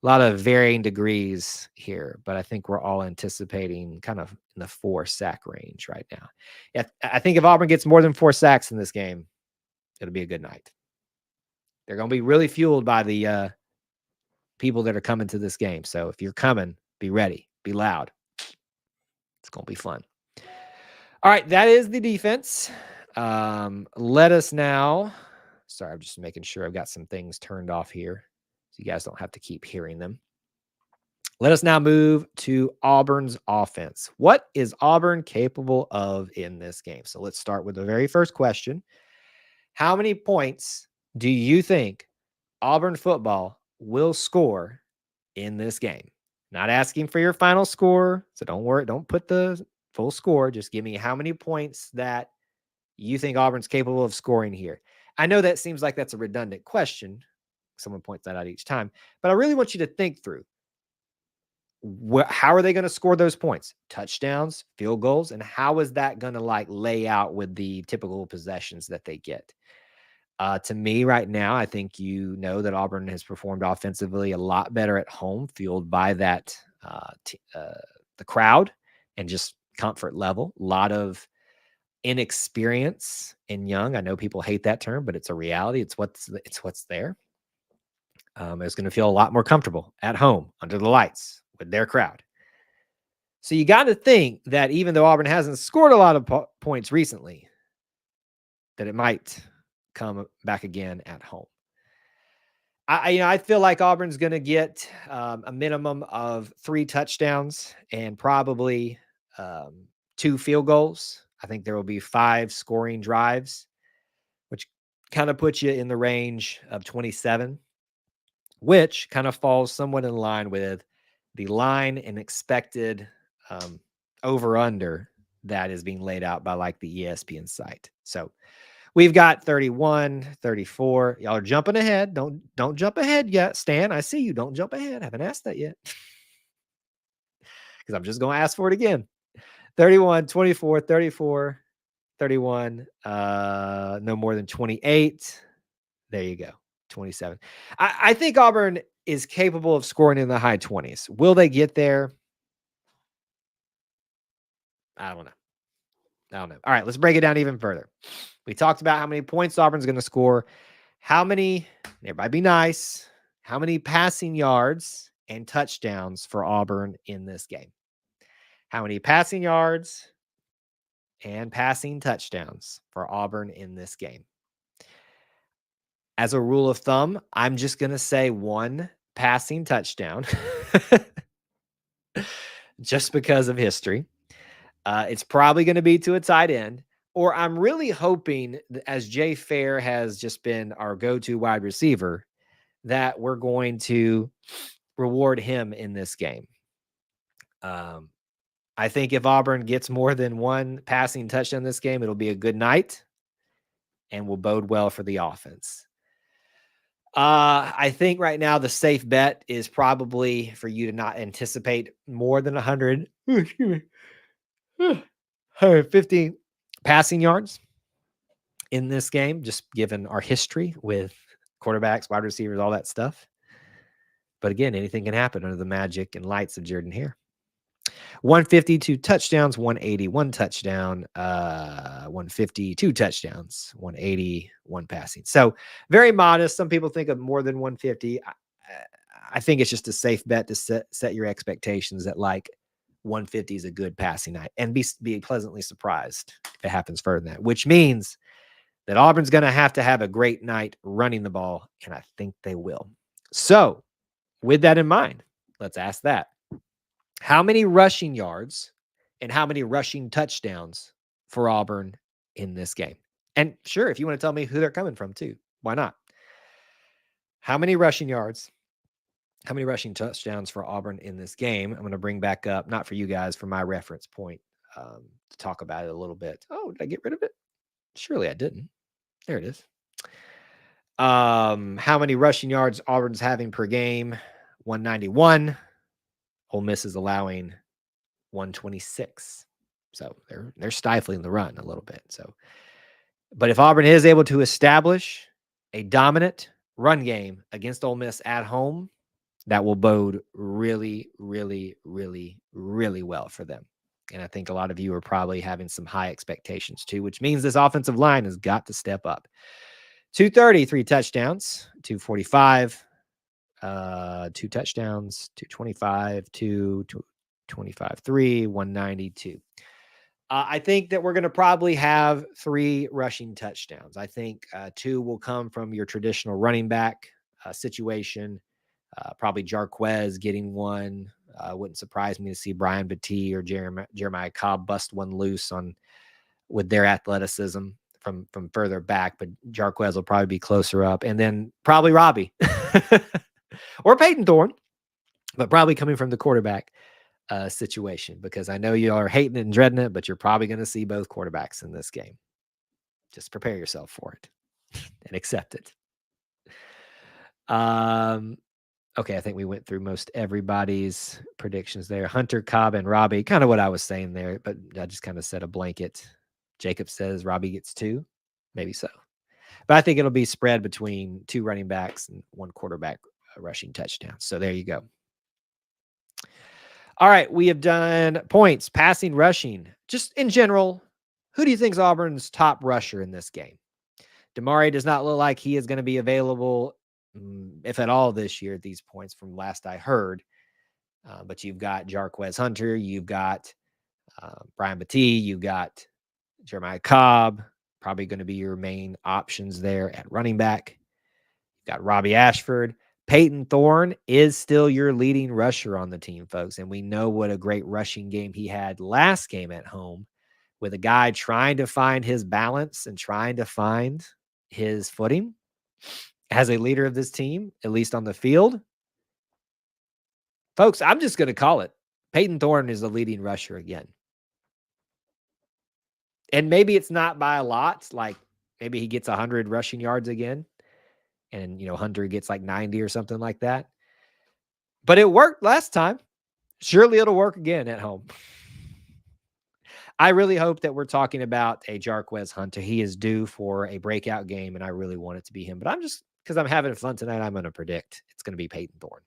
A lot of varying degrees here, but I think we're all anticipating kind of in the 4 sack range right now. I think if Auburn gets more than 4 sacks in this game, it'll be a good night. They're going to be really fueled by the people that are coming to this game. So if you're coming, be ready, be loud. It's going to be fun. All right, that is the defense. Let us now. Sorry, I'm just making sure I've got some things turned off here so you guys don't have to keep hearing them. Let us now move to Auburn's offense. What is Auburn capable of in this game? So let's start with the very first question. How many points do you think Auburn football will score in this game? Not asking for your final score, so don't worry, don't put the full score. Just give me how many points that you think Auburn's capable of scoring here. I know that seems like that's a redundant question. Someone points that out each time, but I really want you to think through how are they going to score those points? Touchdowns, field goals, and how is that going to like lay out with the typical possessions that they get? To me, right now, I think you know that Auburn has performed offensively a lot better at home, fueled by that the crowd and just comfort level. A lot of inexperience and young. I know people hate that term, but it's a reality. It's what's there. It's going to feel a lot more comfortable at home under the lights with their crowd. So you got to think that even though Auburn hasn't scored a lot of points recently, that it might come back again at home. I feel like Auburn's going to get a minimum of 3 touchdowns and probably 2 field goals. I think there will be 5 scoring drives, which kind of puts you in the range of 27, which kind of falls somewhat in line with the line and expected over-under that is being laid out by like the ESPN site. So we've got 31, 34. Y'all are jumping ahead. Don't jump ahead yet, Stan. I see you. Don't jump ahead. I haven't asked that yet. Because I'm just going to ask for it again. 31, 24, 34, 31. No more than 28. There you go. 27. I think Auburn is capable of scoring in the high 20s. Will they get there? I don't know. All right, let's break it down even further. We talked about how many points Auburn's going to score. How many, everybody be nice, how many passing yards and touchdowns for Auburn in this game? How many passing yards and passing touchdowns for Auburn in this game? As a rule of thumb, I'm just going to say 1 passing touchdown just because of history. It's probably going to be to a tight end, or I'm really hoping that as Jay Fair has just been our go-to wide receiver, that we're going to reward him in this game. I think if Auburn gets more than 1 passing touchdown this game, it'll be a good night and will bode well for the offense. I think right now the safe bet is probably for you to not anticipate more than 150 passing yards in this game, just given our history with quarterbacks, wide receivers, all that stuff. But again, anything can happen under the magic and lights of Jordan Hare. 152 touchdowns, 180, 1 touchdown, 152 touchdowns, 180, 1 passing. So very modest. Some people think of more than 150. I think it's just a safe bet to set your expectations at like 150 is a good passing night, and be pleasantly surprised if it happens further than that, which means that Auburn's going to have a great night running the ball, and I think they will. So with that in mind, let's ask that. How many rushing yards and how many rushing touchdowns for Auburn in this game? And sure, if you want to tell me who they're coming from too, why not? How many rushing yards? How many rushing touchdowns for Auburn in this game? I'm going to bring back up, not for you guys, for my reference point to talk about it a little bit. Oh, did I get rid of it? Surely I didn't. There it is. How many rushing yards Auburn's having per game? 191. Ole Miss is allowing 126. So they're stifling the run a little bit. So, but if Auburn is able to establish a dominant run game against Ole Miss at home, that will bode really, really, really, really well for them. And I think a lot of you are probably having some high expectations too, which means this offensive line has got to step up. 230, 3 touchdowns, 245, 2 touchdowns, 225, 225, 3, 192. I think that we're going to probably have 3 rushing touchdowns. I think 2 will come from your traditional running back situation. Probably Jarquez getting one. Wouldn't surprise me to see Brian Battie or Jeremiah Cobb bust one loose with their athleticism from further back, but Jarquez will probably be closer up, and then probably Robbie or Peyton Thorne, but probably coming from the quarterback situation, because I know you are hating it and dreading it, but you're probably going to see both quarterbacks in this game. Just prepare yourself for it and accept it. Okay, I think we went through most everybody's predictions there. Hunter, Cobb, and Robbie, kind of what I was saying there, but I just kind of said a blanket. Jacob says Robbie gets 2. Maybe so. But I think it'll be spread between 2 running backs and 1 quarterback rushing touchdown. So there you go. All right, we have done points, passing, rushing. Just in general, who do you think is Auburn's top rusher in this game? Damari does not look like he is going to be available, if at all, this year at these points from last I heard. But you've got Jarquez Hunter, you've got Brian Battie, you've got Jeremiah Cobb, probably going to be your main options there at running back. You've got Robbie Ashford. Peyton Thorne is still your leading rusher on the team, folks. And we know what a great rushing game he had last game at home, with a guy trying to find his balance and trying to find his footing as a leader of this team, at least on the field. Folks, I'm just going to call it. Peyton Thorne is the leading rusher again. And maybe it's not by a lot. Like maybe he gets 100 rushing yards again, and, Hunter gets like 90 or something like that. But it worked last time. Surely it'll work again at home. I really hope that we're talking about a Jarquez Hunter. He is due for a breakout game, and I really want it to be him. But because I'm having fun tonight, I'm going to predict it's going to be Peyton Thorne.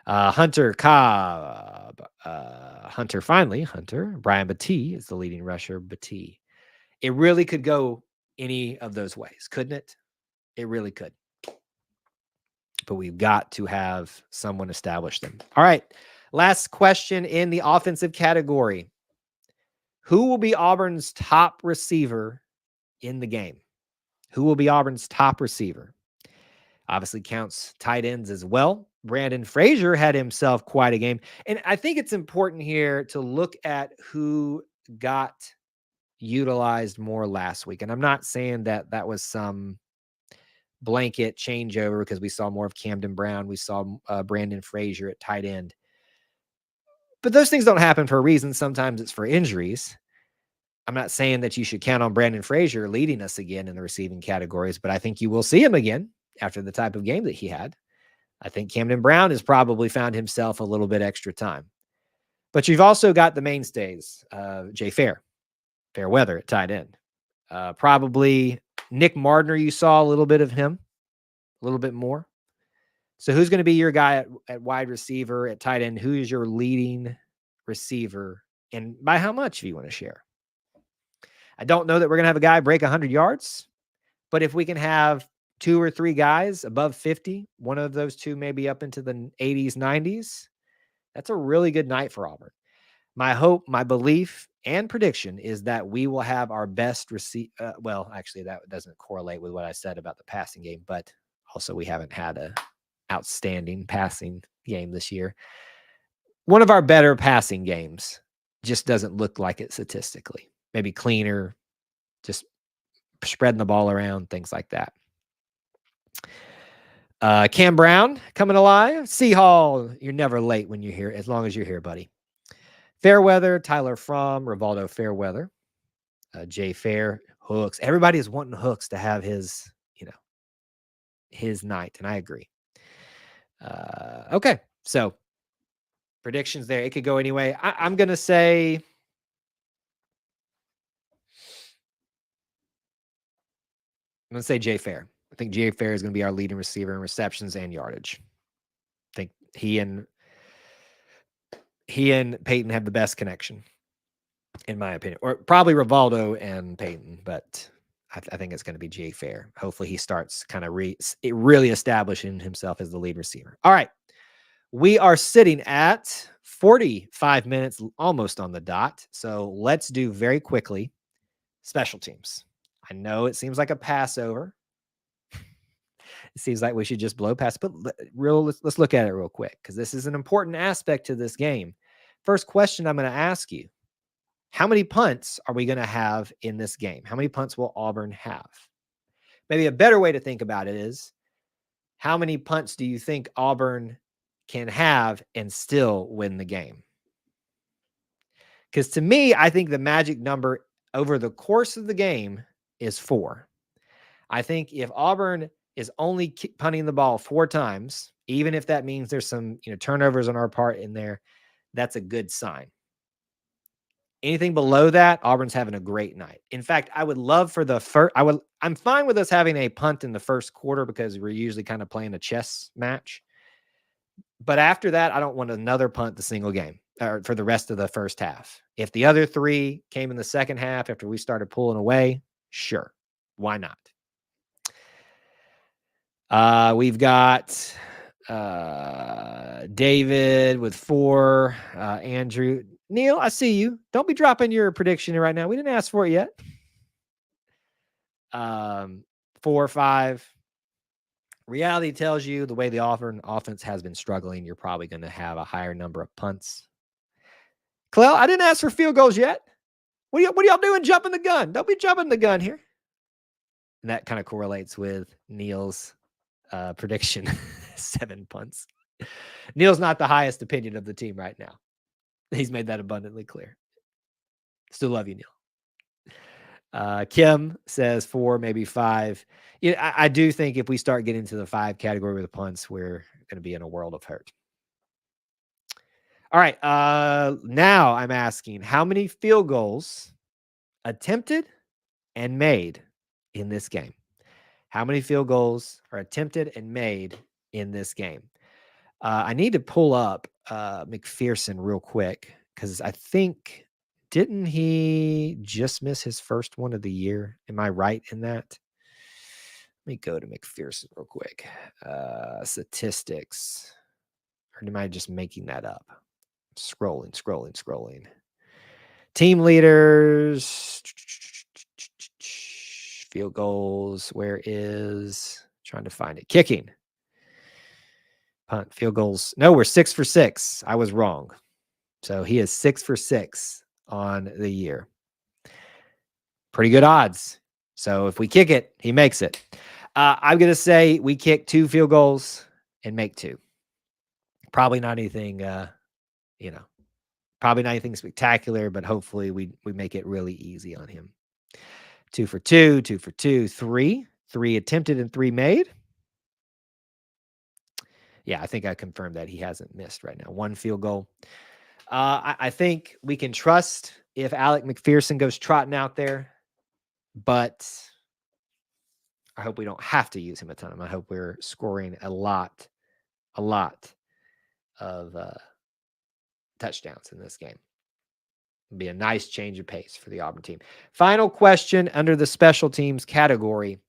Hunter, Cobb, Hunter, Brian Battie is the leading rusher. Battie. It really could go any of those ways, couldn't it? It really could. But we've got to have someone establish them. All right. Last question in the offensive category. Who will be Auburn's top receiver in the game? Who will be Auburn's top receiver? Obviously counts tight ends as well. Brandon Frazier had himself quite a game. And I think it's important here to look at who got utilized more last week. And I'm not saying that that was some blanket changeover, because we saw more of Camden Brown. We saw Brandon Frazier at tight end. But those things don't happen for a reason. Sometimes it's for injuries. I'm not saying that you should count on Brandon Frazier leading us again in the receiving categories, but I think you will see him again after the type of game that he had. I think Camden Brown has probably found himself a little bit extra time. But you've also got the mainstays, Jay Fairweather at tight end. Probably Nick Mardner, you saw a little bit of him, a little bit more. So who's going to be your guy at wide receiver, at tight end? Who is your leading receiver, and by how much, if you want to share? I don't know that we're going to have a guy break 100 yards, but if we can have 2 or 3 guys above 50, one of those 2 maybe up into the 80s, 90s, that's a really good night for Auburn. My hope, my belief, and prediction is that we will have our best well, actually, that doesn't correlate with what I said about the passing game, but also we haven't had a outstanding passing game this year. One of our better passing games just doesn't look like it statistically. Maybe cleaner, just spreading the ball around, things like that. Cam Brown coming alive. C Hall, you're never late when you're here, as long as you're here, buddy. Fairweather, Tyler Fromm, Rivaldo Fairweather, Jay Fair, Hooks. Everybody is wanting Hooks to have his, his night, and I agree. Okay, so predictions there. It could go anyway. I'm going to say Jay Fair. I think Jay Fair is going to be our leading receiver in receptions and yardage. I think he and Peyton have the best connection, in my opinion, or probably Rivaldo and Peyton, but I think it's going to be Jay Fair. Hopefully he starts kind of really establishing himself as the lead receiver. All right. We are sitting at 45 minutes, almost on the dot. So let's do very quickly special teams. I know it seems like a Passover. It seems like we should just blow past, but let's look at it real quick because this is an important aspect to this game. First question I'm going to ask you: how many punts are we going to have in this game? How many punts will Auburn have? Maybe a better way to think about it is, how many punts do you think Auburn can have and still win the game? Because to me, I think the magic number over the course of the game is 4. I think if Auburn is only punting the ball 4 times, even if that means there's some turnovers on our part in there, that's a good sign. Anything below that, Auburn's having a great night. In fact, I would love for the first. I'm fine with us having a punt in the first quarter because we're usually kind of playing a chess match. But after that, I don't want another punt the single game or for the rest of the first half. If the other 3 came in the second half after we started pulling away, sure, why not? We've got David with 4. Andrew, Neil, I see you. Don't be dropping your prediction right now. We didn't ask for it yet. 4 or 5. Reality tells you the way the Auburn offense has been struggling, you're probably going to have a higher number of punts. Clell, I didn't ask for field goals yet. What are y'all doing jumping the gun? Don't be jumping the gun here. And that kind of correlates with Neil's prediction, 7 punts. Neil's not the highest opinion of the team right now. He's made that abundantly clear. Still love you, Neil. Kim says 4, maybe 5. I do think if we start getting to the 5 category with the punts, we're going to be in a world of hurt. All right. Now I'm asking, how many field goals attempted and made in this game? How many field goals are attempted and made in this game? I need to pull up McPherson real quick because I think, didn't he just miss his first one of the year? Am I right in that? Let me go to McPherson real quick. Statistics. Or am I just making that up? Scrolling. Team leaders. Field goals. Where is... Trying to find it. Kicking. Punt, field goals. No, we're 6 for 6. I was wrong. So he is 6 for 6 on the year. Pretty good odds. So if we kick it, he makes it. I'm going to say we kick 2 field goals and make 2. Probably not anything, probably not anything spectacular, but hopefully we make it really easy on him. 2 for 2, 2 for 2, 3. 3 attempted and 3 made. Yeah, I think I confirmed that he hasn't missed right now. 1 field goal. I think we can trust if Alec McPherson goes trotting out there, but I hope we don't have to use him a ton. I hope we're scoring a lot of touchdowns in this game. It'll be a nice change of pace for the Auburn team. Final question under the special teams category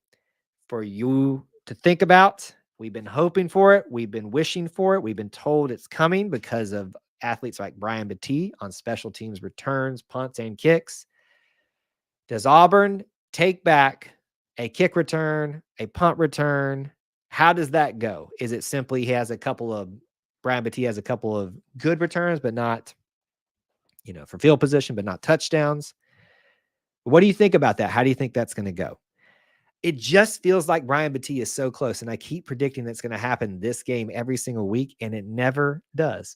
for you to think about. We've been hoping for it. We've been wishing for it. We've been told it's coming because of athletes like Brian Battie on special teams returns, punts, and kicks. Does Auburn take back a kick return, a punt return? How does that go? Is it simply Brian Battie has a couple of good returns, but not, for field position, but not touchdowns? What do you think about that? How do you think that's going to go? It just feels like Brian Battie is so close, and I keep predicting that's going to happen this game every single week, and it never does.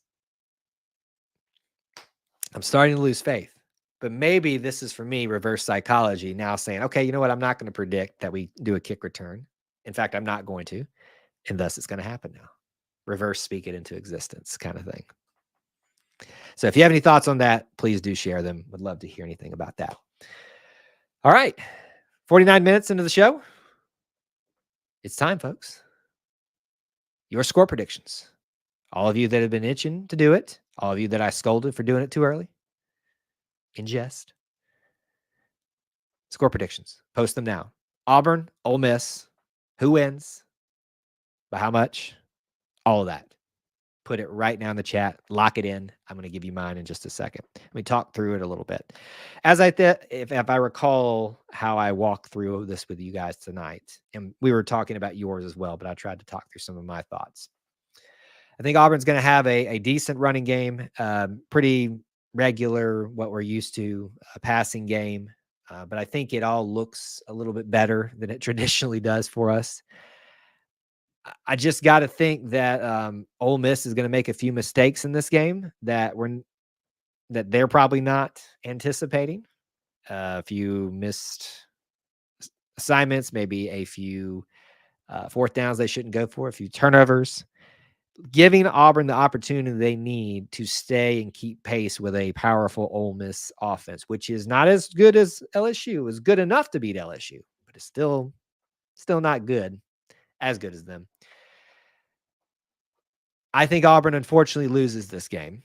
I'm starting to lose faith, but maybe this is, for me, reverse psychology now saying, okay, you know what? I'm not going to predict that we do a kick return. In fact, I'm not going to, and thus it's going to happen now. Reverse speak it into existence kind of thing. So if you have any thoughts on that, please do share them. Would love to hear anything about that. All right. 49 minutes into the show. It's time, folks. Your score predictions. All of you that have been itching to do it. All of you that I scolded for doing it too early. In jest. Score predictions. Post them now. Auburn, Ole Miss. Who wins? By how much? All of that. Put it right now in the chat. Lock it in. I'm going to give you mine in just a second. Let me talk through it a little bit. As if I recall how I walked through this with you guys tonight, and we were talking about yours as well, but I tried to talk through some of my thoughts. I think Auburn's going to have a decent running game, pretty regular, what we're used to, a passing game. But I think it all looks a little bit better than it traditionally does for us. I just got to think that Ole Miss is going to make a few mistakes in this game that they're probably not anticipating. A few missed assignments, maybe a few fourth downs they shouldn't go for, a few turnovers, giving Auburn the opportunity they need to stay and keep pace with a powerful Ole Miss offense, which is not as good as LSU. It was good enough to beat LSU, but it's still not good, as good as them. I think Auburn unfortunately loses this game,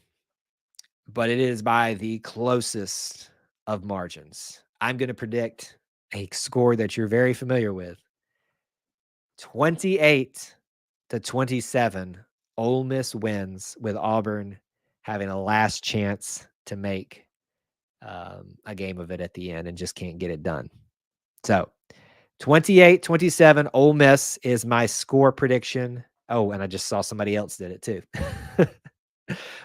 but it is by the closest of margins. I'm going to predict a score that you're very familiar with. 28-27. Ole Miss wins, with Auburn having a last chance to make a game of it at the end and just can't get it done. So 28-27, Ole Miss is my score prediction. Oh, and I just saw somebody else did it too.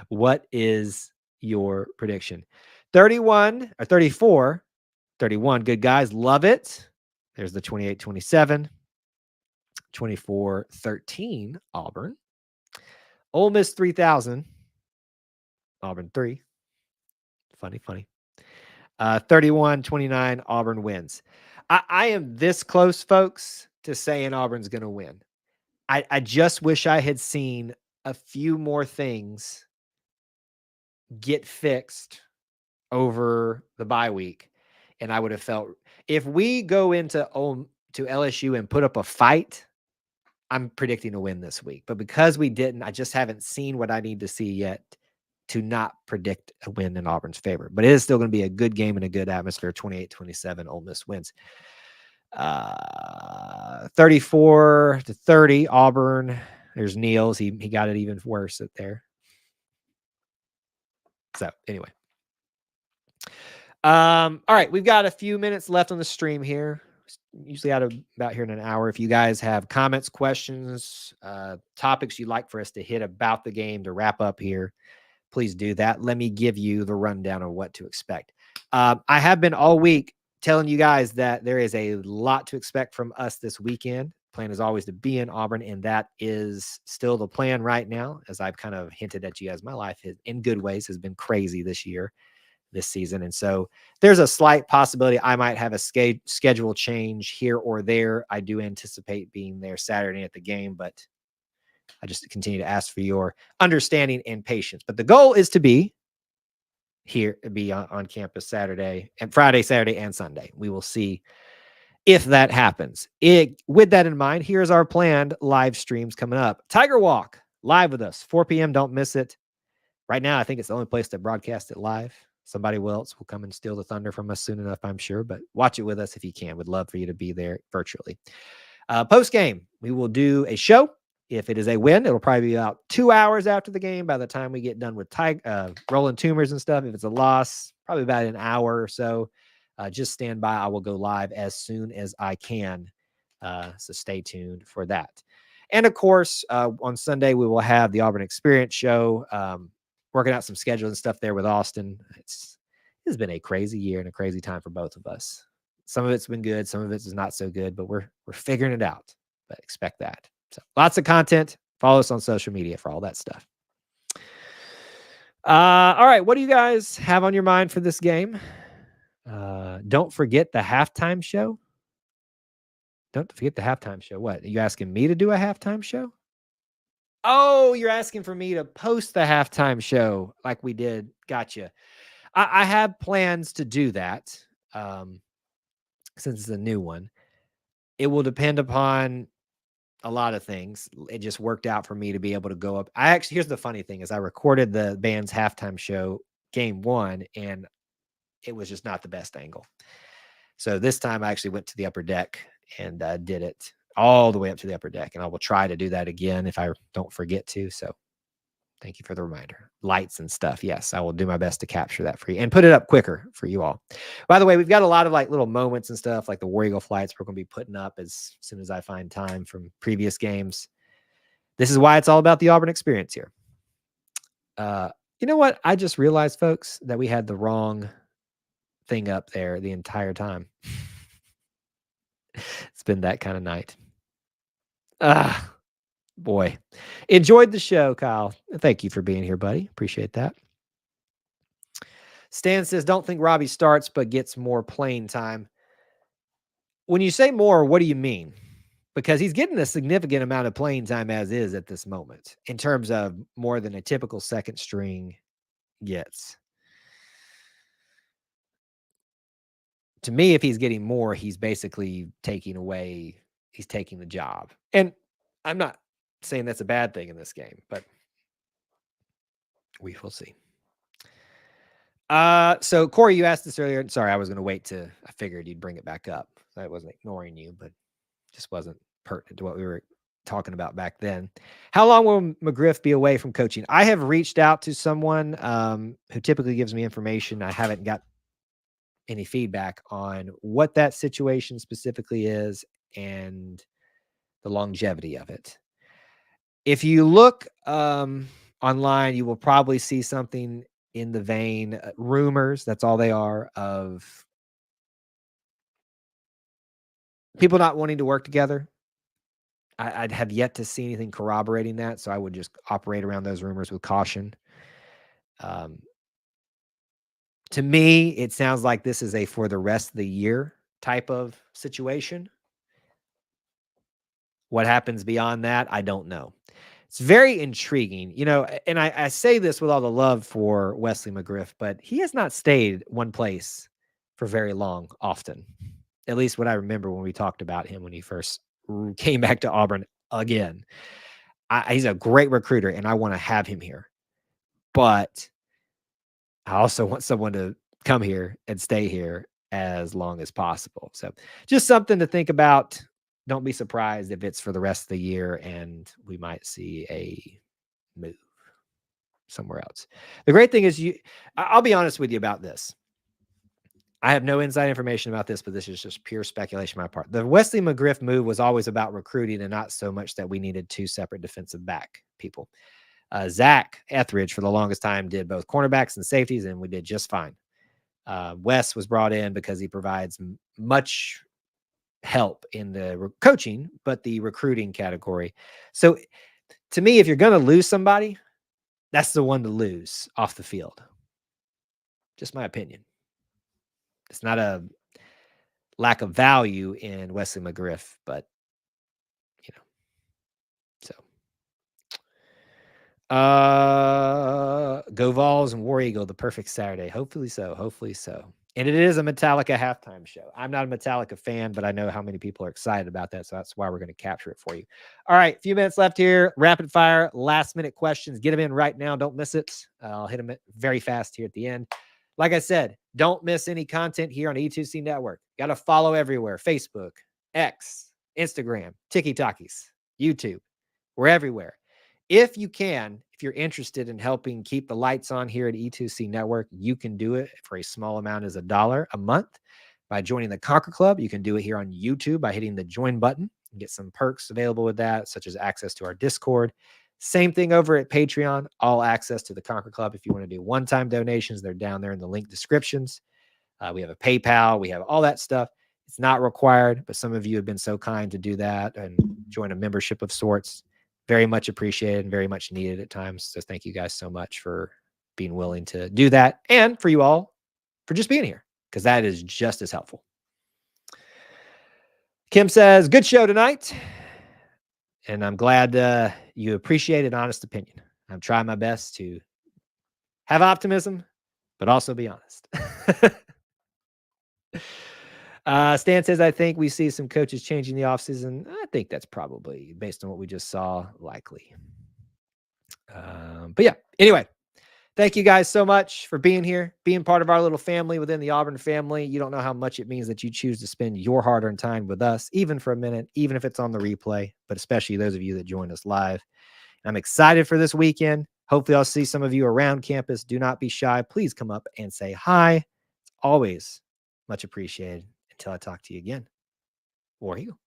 What is your prediction? 31 or 34, 31. Good guys. Love it. There's the 28-27, 24-13, Auburn. Ole Miss 3000, Auburn 3. Funny. 31-29, Auburn wins. I am this close, folks, to saying Auburn's going to win. I just wish I had seen a few more things get fixed over the bye week, and I would have felt, if we go into LSU and put up a fight, I'm predicting a win this week. But because we didn't, I just haven't seen what I need to see yet to not predict a win in Auburn's favor. But it is still going to be a good game and a good atmosphere. 28-27, Ole Miss wins. 34-30, Auburn. There's Niels. He got it even worse at there. So anyway. All right, we've got a few minutes left on the stream here. Usually about here in an hour. If you guys have comments, questions, topics you'd like for us to hit about the game to wrap up here, please do that. Let me give you the rundown of what to expect. I have been all week telling you guys that there is a lot to expect from us this weekend. Plan is always to be in Auburn, and that is still the plan right now. As I've kind of hinted at you guys, my life in good ways has been crazy this season. And so there's a slight possibility I might have a schedule change here or there. I do anticipate being there Saturday at the game, but I just continue to ask for your understanding and patience. But the goal is to be here, be on campus Saturday and Friday, Saturday, and Sunday. We will see if that happens. With that in mind, here's our planned live streams coming up. Tiger Walk live with us, 4 p.m. Don't miss it. Right now, I think it's the only place to broadcast it live. Somebody else will come and steal the thunder from us soon enough, I'm sure, but watch it with us if you can. We'd love for you to be there virtually. Post-game, we will do a show. If it is a win, it'll probably be about 2 hours after the game by the time we get done with rolling tumors and stuff. If it's a loss, probably about an hour or so. Just stand by. I will go live as soon as I can. So stay tuned for that. And of course, on Sunday, we will have the Auburn Experience show. Working out some scheduling stuff there with Austin. It's been a crazy year and a crazy time for both of us. Some of it's been good, some of it is not so good, but we're figuring it out. But expect that. So lots of content. Follow us on social media for all that stuff. All right, what do you guys have on your mind for this game? Don't forget the halftime show. Don't forget the halftime show. What? Are you asking me to do a halftime show? Oh, you're asking for me to post the halftime show like we did. Gotcha. I have plans to do that since it's a new one. It will depend upon a lot of things. It just worked out for me to be able to go up. Here's the funny thing is I recorded the band's halftime show game 1, and it was just not the best angle. So this time I actually went to the upper deck and did it all the way up to the upper deck. And I will try to do that again if I don't forget to. So Thank you for the reminder. Lights and stuff. Yes, I will do my best to capture that for you and put it up quicker for you all. By the way, we've got a lot of like little moments and stuff like the War Eagle flights we're going to be putting up as soon as I find time from previous games. This is why it's all about the Auburn experience here. You know what? I just realized, folks, that we had the wrong thing up there the entire time. It's been that kind of night. Boy. Enjoyed the show, Kyle. Thank you for being here, buddy. Appreciate that. Stan says, don't think Robbie starts, but gets more playing time. When you say more, what do you mean? Because he's getting a significant amount of playing time as is at this moment in terms of more than a typical second string gets. To me, if he's getting more, he's basically taking the job. And I'm not saying that's a bad thing in this game, but we will see. So Corey, you asked this earlier. Sorry, I was going to wait I figured you'd bring it back up. I wasn't ignoring you, but just wasn't pertinent to what we were talking about back then. How long will McGriff be away from coaching? I have reached out to someone who typically gives me information. I haven't got any feedback on what that situation specifically is and the longevity of it. If you look online, you will probably see something in the vein rumors. That's all they are, of people not wanting to work together. I'd have yet to see anything corroborating that, so I would just operate around those rumors with caution. To me, it sounds like this is a for the rest of the year type of situation. What happens beyond that, I don't know. It's very intriguing, and I say this with all the love for Wesley McGriff, but he has not stayed one place for very long, often. At least what I remember when we talked about him when he first came back to Auburn again. He's a great recruiter, and I want to have him here. But I also want someone to come here and stay here as long as possible. So just something to think about. Don't be surprised if it's for the rest of the year and we might see a move somewhere else. The great thing is I'll be honest with you about this. I have no inside information about this, but this is just pure speculation on my part. The Wesley McGriff move was always about recruiting and not so much that we needed two separate defensive back people. Zach Etheridge, for the longest time, did both cornerbacks and safeties, and we did just fine. Wes was brought in because he provides much help in the coaching, but the recruiting category. So to me, if you're going to lose somebody, that's the one to lose off the field. Just my opinion. It's not a lack of value in Wesley McGriff, but go Vols and War Eagle, the perfect Saturday. Hopefully so. And it is a Metallica halftime show. I'm not a Metallica fan, but I know how many people are excited about that, so that's why we're going to capture it for you. All right, a few minutes left here. Rapid fire, last minute questions. Get them in right now. Don't miss it. I'll hit them very fast here at the end. Like I said, don't miss any content here on E2C Network. Got to follow everywhere. Facebook, X, Instagram, TikTokies, YouTube. We're everywhere. If you can, if you're interested in helping keep the lights on here at E2C Network, you can do it for a small amount as $1 a month by joining the Conquer Club. You can do it here on YouTube by hitting the join button and get some perks available with that, such as access to our Discord. Same thing over at Patreon, all access to the Conquer Club. If you want to do one-time donations, they're down there in the link descriptions. We have a PayPal. We have all that stuff. It's not required, but some of you have been so kind to do that and join a membership of sorts. Very much appreciated and very much needed at times. So thank you guys so much for being willing to do that, and for you all for just being here, because that is just as helpful. Kim says, good show tonight. And I'm glad you appreciate an honest opinion. I'm trying my best to have optimism, but also be honest. Stan says, I think we see some coaches changing the offseason. I think that's probably, based on what we just saw, likely. But yeah, anyway, thank you guys so much for being here, being part of our little family within the Auburn family. You don't know how much it means that you choose to spend your hard-earned time with us, even for a minute, even if it's on the replay, but especially those of you that join us live. I'm excited for this weekend. Hopefully, I'll see some of you around campus. Do not be shy. Please come up and say hi. It's always much appreciated. Until I talk to you again, War Eagle.